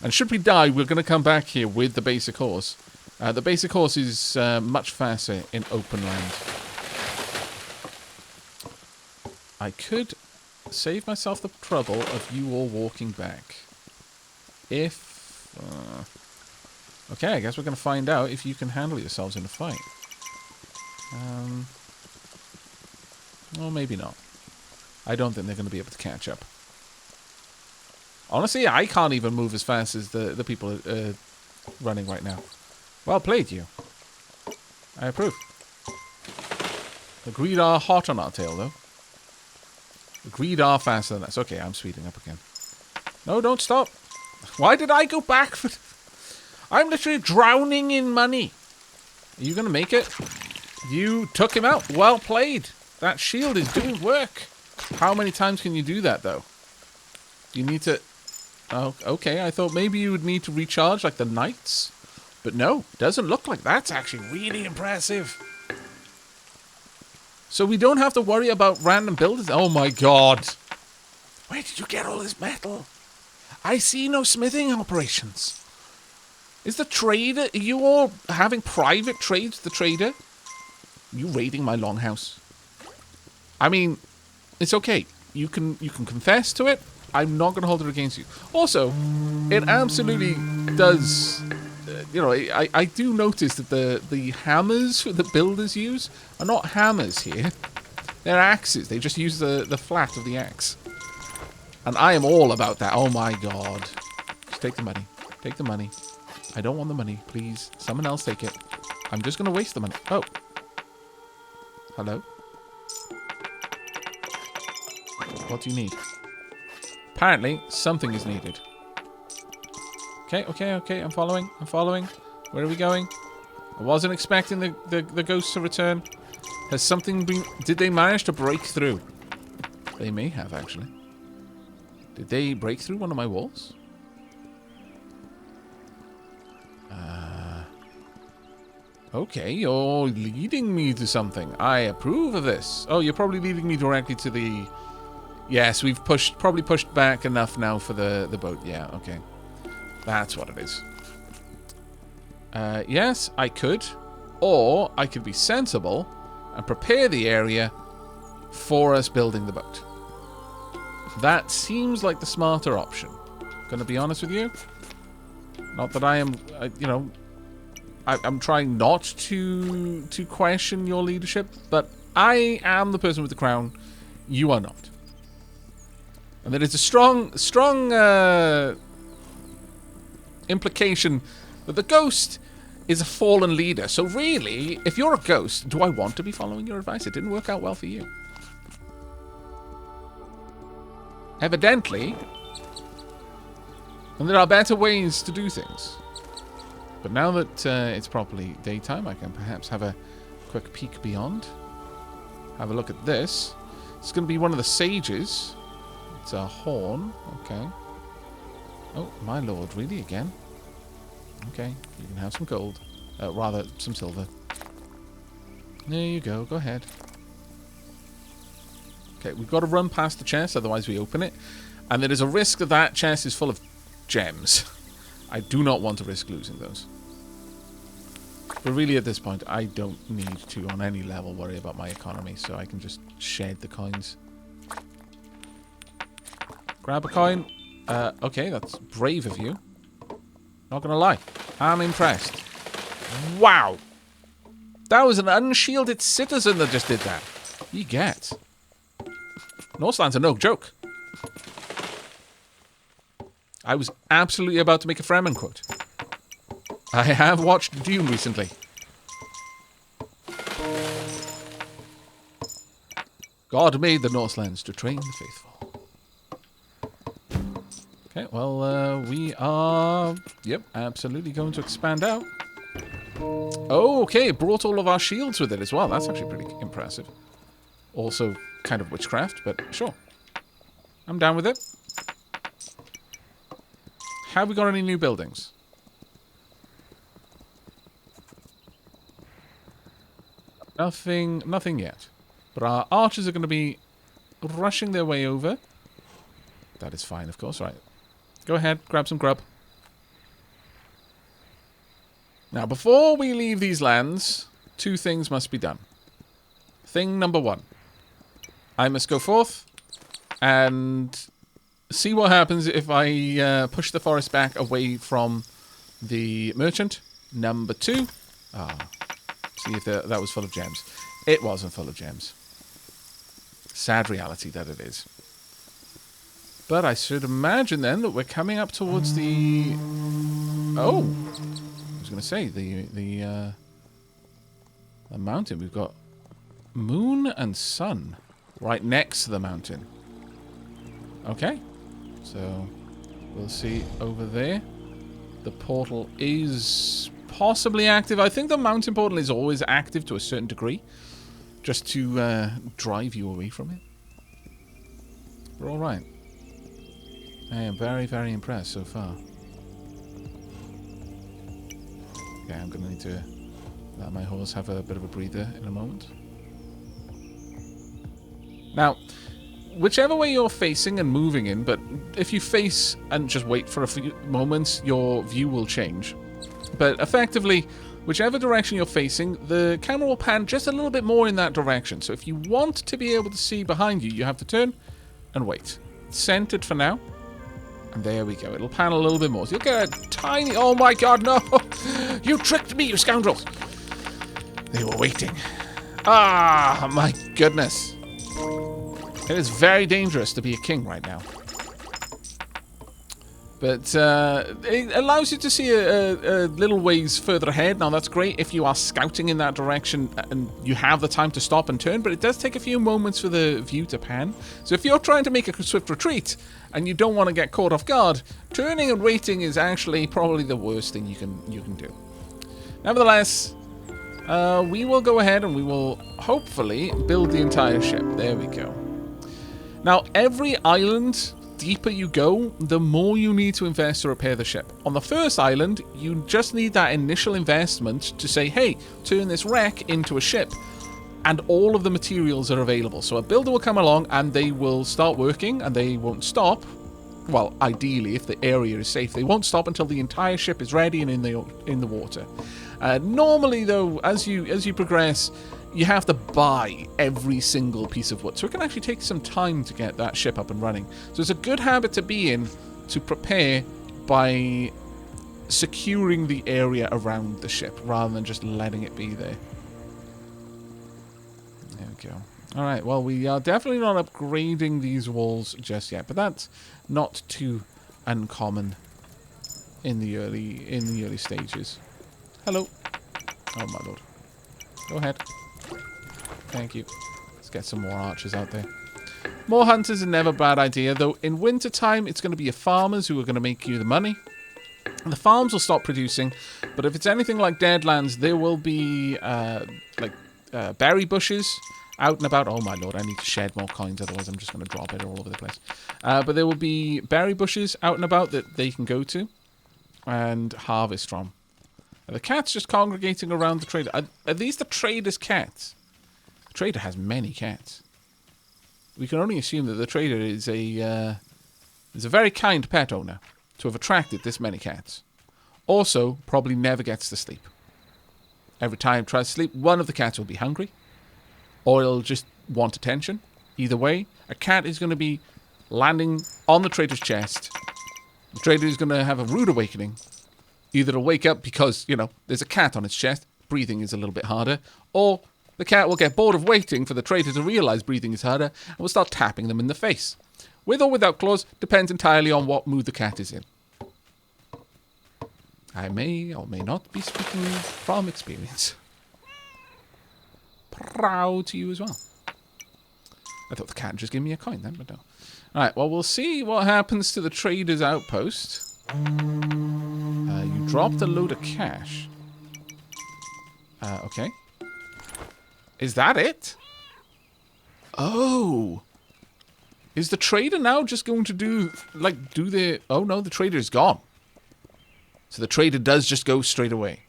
S1: And should we die, we're going to come back here with the basic horse. The basic horse is much faster in open land. I could save myself the trouble of you all walking back. If... okay, I guess we're going to find out if you can handle yourselves in a fight. Or maybe not. I don't think they're going to be able to catch up. Honestly, I can't even move as fast as the people running right now. Well played, you. I approve. The greed are hot on our tail, though. The greed are faster than us. Okay, I'm speeding up again. No, don't stop. Why did I go back for... I'm literally drowning in money. Are you going to make it? You took him out. Well played. That shield is doing work. How many times can you do that, though? You need to... Oh, okay. I thought maybe you would need to recharge like the knights. But no, doesn't look like that's actually really impressive. So we don't have to worry about random builders. Oh, my God. Where did you get all this metal? I see no smithing operations. Is the trader... Are you all having private trades, the trader? Are you raiding my longhouse? I mean, it's okay. You can confess to it. I'm not going to hold it against you. Also, it absolutely does... you know, I do notice that the hammers that builders use are not hammers here. They're axes. They just use the flat of the axe. And I am all about that. Oh, my God. Just take the money. Take the money. I don't want the money, please. Someone else take it. I'm just going to waste the money. Oh. Hello? What do you need? Apparently, something is needed. Okay, okay, okay. I'm following. I'm following. Where are we going? I wasn't expecting the ghosts to return. Has something been... Did they manage to break through? They may have, actually. Did they break through one of my walls? Okay, you're leading me to something. I approve of this. Oh, you're probably leading me directly to the... Yes, we've probably pushed back enough now for the boat. Yeah, okay. That's what it is. Yes, I could. Or I could be sensible and prepare the area for us building the boat. That seems like the smarter option. Gonna be honest with you. Not that I am, you know... I'm trying not to question your leadership, but I am the person with the crown. You are not. And there is a strong implication that the ghost is a fallen leader. So really, if you're a ghost, do I want to be following your advice? It didn't work out well for you. Evidently. And there are better ways to do things. But now that it's properly daytime, I can perhaps have a quick peek beyond. Have a look at this. It's going to be one of the sages. It's a horn. Okay. Oh, my lord. Really again? Okay, you can have some gold. Rather, some silver. There you go. Go ahead. Okay, we've got to run past the chest, otherwise we open it. And there is a risk that that chest is full of gems. I do not want to risk losing those. But really, at this point, I don't need to, on any level, worry about my economy, so I can just shed the coins. Grab a coin. Okay, that's brave of you. Not gonna lie. I'm impressed. Wow! That was an unshielded citizen that just did that. You get. Norseland's are no joke. I was absolutely about to make a Fremen quote. I have watched Dune recently. God made the Norselands to train the faithful. Okay, well, we are... Yep, absolutely going to expand out. Oh, okay, brought all of our shields with it as well. That's actually pretty impressive. Also, kind of witchcraft, but sure. I'm down with it. Have we got any new buildings? Nothing yet. But our archers are going to be rushing their way over. That is fine, of course. Right. Go ahead, grab some grub. Now, before we leave these lands, two things must be done. Thing number one. I must go forth and see what happens if I push the forest back away from the merchant. Number two. See if that was full of gems. It wasn't full of gems. Sad reality that it is. But I should imagine then that we're coming up towards the... Oh! I was going to say, the mountain. We've got moon and sun right next to the mountain. Okay. So, we'll see over there. The portal is possibly active. I think the mountain portal is always active to a certain degree. Just to drive you away from it. We're alright. I am very, very impressed so far. Okay, I'm going to need to let my horse have a bit of a breather in a moment. Now, whichever way you're facing and moving in, but if you face and just wait for a few moments, your view will change. But effectively, whichever direction you're facing, the camera will pan just a little bit more in that direction. So if you want to be able to see behind you, you have to turn and wait. It's centered for now. And there we go. It'll pan a little bit more. So you'll get a tiny... Oh my god, no! You tricked me, you scoundrels! They were waiting. Ah, my goodness. It is very dangerous to be a king right now. But it allows you to see a little ways further ahead. Now, that's great if you are scouting in that direction and you have the time to stop and turn, but it does take a few moments for the view to pan. So if you're trying to make a swift retreat and you don't want to get caught off guard, turning and waiting is actually probably the worst thing you can do. Nevertheless, we will go ahead and we will hopefully build the entire ship. There we go. Now, every island... deeper you go, the more you need to invest to repair the ship. On the first island, you just need that initial investment to say, hey, turn this wreck into a ship. And all of the materials are available. So a builder will come along and they will start working and they won't stop. Well, ideally, if the area is safe, they won't stop until the entire ship is ready and in the water. Normally, though, as you progress, you have to buy every single piece of wood. So it can actually take some time to get that ship up and running. So it's a good habit to be in to prepare by securing the area around the ship rather than just letting it be there. There we go. Alright, well, we are definitely not upgrading these walls just yet, but that's not too uncommon in the early stages. Hello. Oh my lord. Go ahead. Thank you. Let's get some more archers out there. More hunters are never a bad idea, though in winter time it's going to be your farmers who are going to make you the money. And the farms will stop producing, but if it's anything like Deadlands, there will be berry bushes out and about. Oh my lord, I need to shed more coins, otherwise I'm just going to drop it all over the place. But there will be berry bushes out and about that they can go to. and harvest from. Are the cats just congregating around the trader? Are these the trader's cats? The trader has many cats. We can only assume that the trader is a very kind pet owner to have attracted this many cats. Also, probably never gets to sleep. Every time it tries to sleep, one of the cats will be hungry, or it'll just want attention. Either way, a cat is going to be landing on the trader's chest. The trader is going to have a rude awakening. Either it'll wake up because, you know, there's a cat on its chest, breathing is a little bit harder, or the cat will get bored of waiting for the trader to realize breathing is harder and will start tapping them in the face. With or without claws, depends entirely on what mood the cat is in. I may or may not be speaking from experience. Proud to you as well. I thought the cat would just give me a coin then, but no. Alright, well, we'll see what happens to the trader's outpost. You dropped a load of cash. Okay. Is that it? Oh. Is the trader now just going to do the... Oh, no, the trader is gone. So the trader does just go straight away.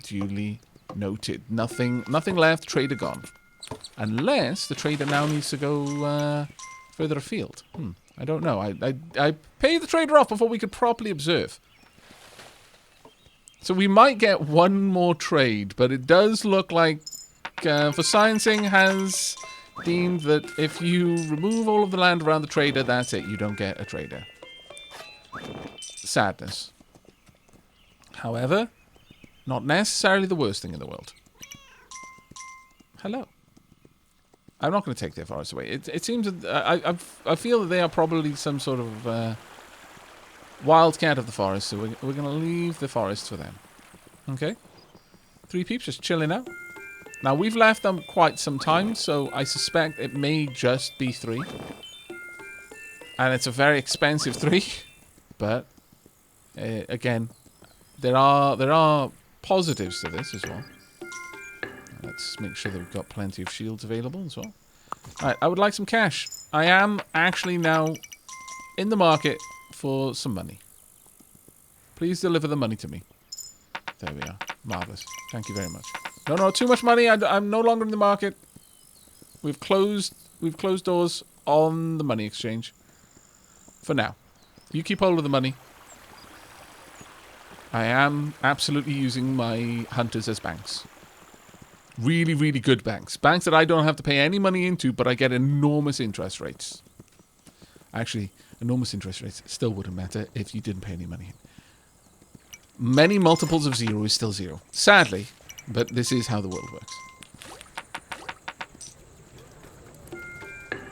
S1: Duly noted. Nothing left, trader gone. Unless the trader now needs to go further afield. I don't know. I pay the trader off before we could properly observe. So we might get one more trade, but it does look like for sciencing has deemed that if you remove all of the land around the trader, that's it. You don't get a trader. Sadness. However, not necessarily the worst thing in the world. Hello. I'm not going to take their forest away. It seems that I feel that they are probably some sort of wildcat of the forest, so we're going to leave the forest for them. Okay? 3 peeps just chilling out. Now, we've left them quite some time, so I suspect it may just be 3. And it's a very expensive 3. But, again, there are positives to this as well. Let's make sure that we've got plenty of shields available as well. Alright, I would like some cash. I am actually now in the market for some money. Please deliver the money to me. There we are. Marvellous. Thank you very much. No, too much money. I'm no longer in the market. We've closed doors on the money exchange. For now. You keep hold of the money. I am absolutely using my hunters as banks. Really, really good banks. Banks that I don't have to pay any money into, but I get enormous interest rates. Actually, enormous interest rates still wouldn't matter if you didn't pay any money in. Many multiples of 0 is still 0. Sadly, but this is how the world works.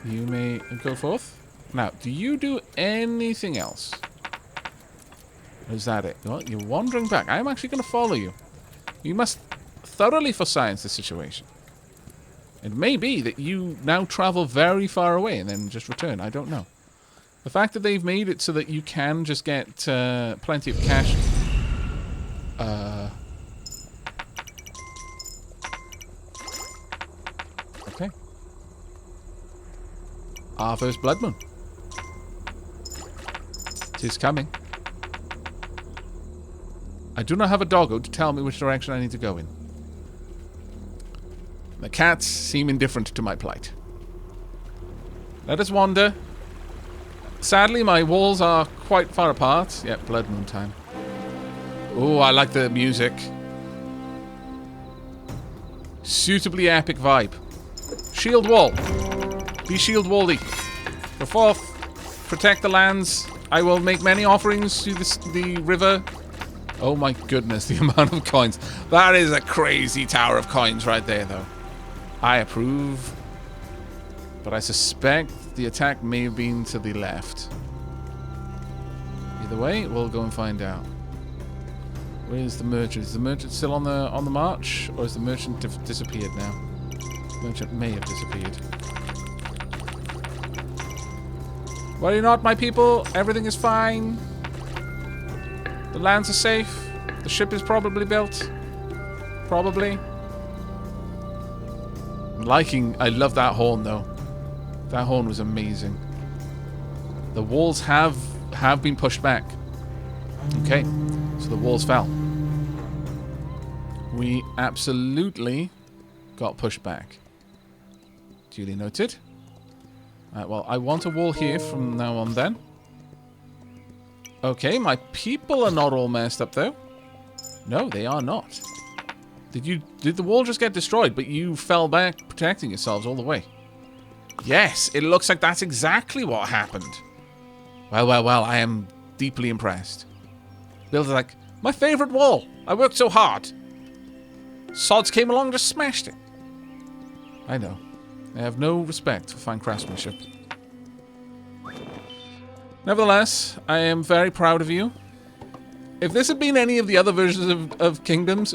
S1: You may go forth. Now, do you do anything else? Or is that it? Well, you're wandering back. I'm actually going to follow you. You must thoroughly for science the situation. It may be that you now travel very far away and then just return. I don't know. The fact that they've made it so that you can just get plenty of cash. Okay. Our first blood moon. It is coming. I do not have a doggo to tell me which direction I need to go in. The cats seem indifferent to my plight. Let us wander. Sadly, my walls are quite far apart. Yeah, blood moon time. Oh, I like the music. Suitably epic vibe. Shield wall. Be shield wally. Go forth. Protect the lands. I will make many offerings to the river. Oh my goodness, the amount of coins. That is a crazy tower of coins right there, though. I approve. But I suspect the attack may have been to the left. Either way, we'll go and find out. Where's the merchant? Is the merchant still on the march? Or has the merchant disappeared now? The merchant may have disappeared. Worry not, my people. Everything is fine. The lands are safe. The ship is probably built. Probably. I love that horn, though. That horn was amazing. The walls have been pushed back. Okay. So the walls fell. We absolutely got pushed back. Duly noted. Well, I want a wall here from now on then. Okay, my people are not all messed up though. No, they are not. Did the wall just get destroyed, but you fell back protecting yourselves all the way? Yes, it looks like that's exactly what happened. Well, well, well, I am deeply impressed. Bill's like, my favorite wall. I worked so hard. Sods came along and just smashed it. I know. I have no respect for fine craftsmanship. Nevertheless, I am very proud of you. If this had been any of the other versions of Kingdoms,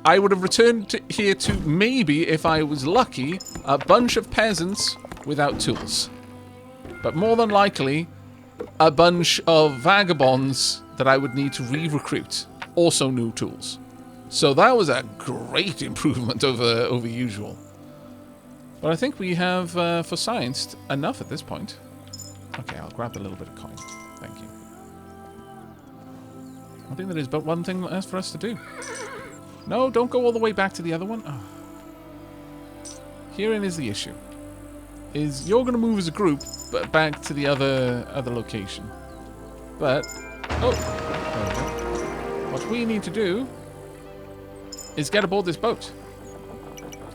S1: I would have returned here to maybe, if I was lucky, a bunch of peasants without tools. But more than likely, a bunch of vagabonds that I would need to re-recruit. Also new tools. So that was a great improvement over usual. But I think we have, for science, enough at this point. Okay, I'll grab the little bit of coin. Thank you. I think there is but one thing left for us to do. No, don't go all the way back to the other one. Oh. Herein is the issue. Is you're going to move as a group but back to the other location. But, oh, there we go. What we need to do is get aboard this boat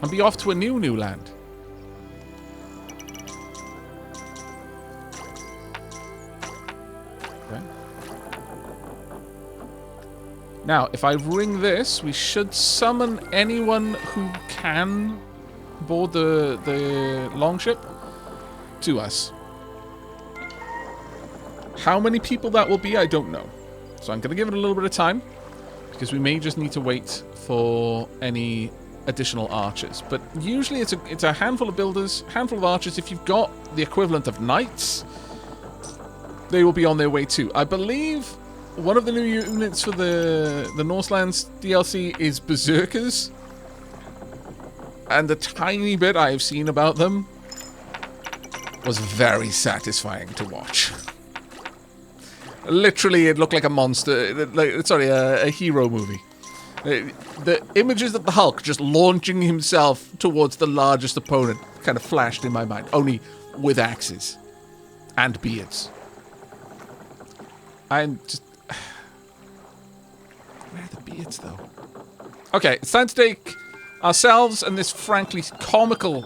S1: and be off to a new land. Okay. Now, if I ring this, we should summon anyone who can board the longship to us. How many people that will be, I don't know. So I'm going to give it a little bit of time, because we may just need to wait for any additional archers. But usually it's a handful of builders, handful of archers. If you've got the equivalent of knights, they will be on their way too. I believe one of the new units for the Norselands DLC is berserkers. And the tiny bit I have seen about them was very satisfying to watch. Literally, it looked like a monster. Sorry, a hero movie. The images of the Hulk just launching himself towards the largest opponent kind of flashed in my mind. Only with axes. And beards. I'm just... Where are the beards, though? Okay, it's time to take ourselves and this frankly comical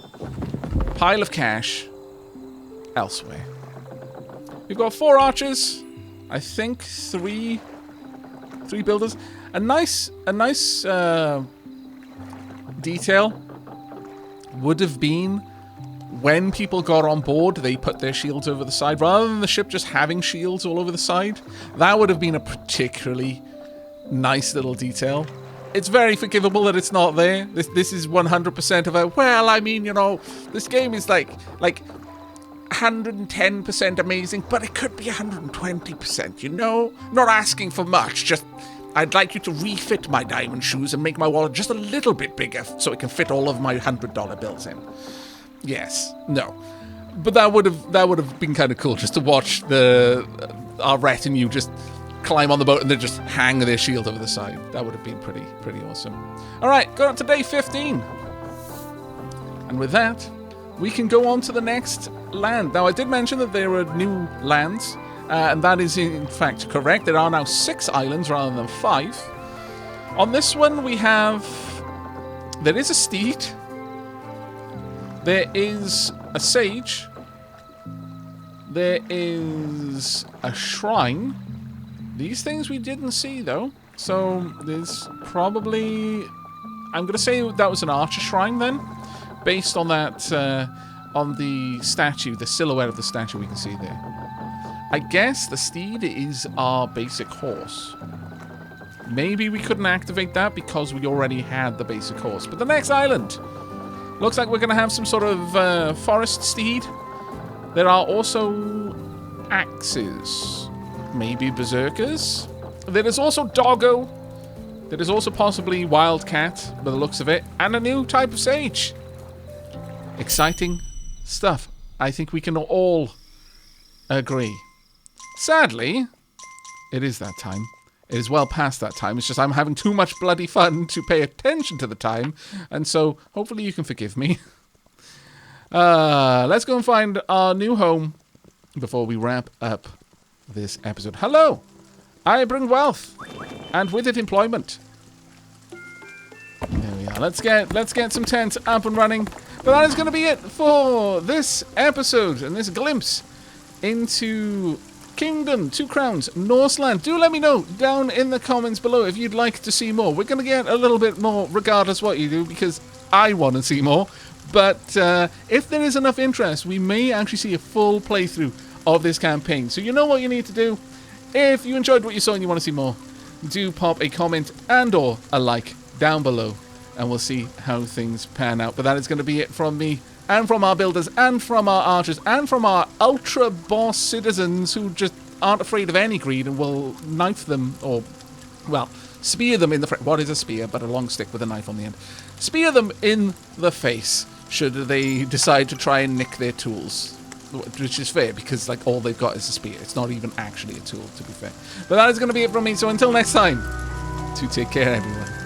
S1: pile of cash elsewhere. We've got 4 archers. I think 3 builders. A nice detail would have been when people got on board, they put their shields over the side rather than the ship just having shields all over the side. That would have been a particularly nice little detail. It's very forgivable that it's not there. This is 100% of a, well, I mean, you know, this game is like 110% amazing, but it could be 120%, you know? Not asking for much, just I'd like you to refit my diamond shoes and make my wallet just a little bit bigger so it can fit all of my $100 bills in. Yes. No. But that would have been kind of cool just to watch our retinue just climb on the boat and then just hang their shield over the side. That would have been pretty awesome. All right, go on to day 15. And with that, we can go on to the next land. Now, I did mention that there were new lands, and that is in fact correct. There are now 6 islands rather than 5. On this one, there is a steed. There is a sage. There is a shrine. These things we didn't see, though. So, there's probably... I'm going to say that was an archer shrine, then. Based on that, on the statue, the silhouette of the statue we can see there. I guess the steed is our basic horse. Maybe we couldn't activate that because we already had the basic horse. But the next island... Looks like we're going to have some sort of forest steed. There are also axes. Maybe berserkers. There is also doggo. There is also possibly wildcat, by the looks of it. And a new type of sage. Exciting stuff. I think we can all agree. Sadly, it is that time. It is well past that time. It's just I'm having too much bloody fun to pay attention to the time. And so hopefully you can forgive me. Let's go and find our new home before we wrap up this episode. Hello! I bring wealth. And with it employment. There we are. Let's get some tents up and running. But that is going to be it for this episode and this glimpse into Kingdom, Two Crowns, Norseland. Do let me know down in the comments below if you'd like to see more. We're going to get a little bit more regardless what you do because I want to see more. But if there is enough interest, we may actually see a full playthrough of this campaign. So you know what you need to do. If you enjoyed what you saw and you want to see more, do pop a comment and or a like down below. And we'll see how things pan out. But that is going to be it from me and from our builders and from our archers and from our ultra boss citizens who just aren't afraid of any greed and will knife them or, well, spear them in the face. What is a spear but a long stick with a knife on the end? Spear them in the face should they decide to try and nick their tools. Which is fair because like all they've got is a spear. It's not even actually a tool, to be fair. But that is going to be it from me. So until next time, to take care, everyone.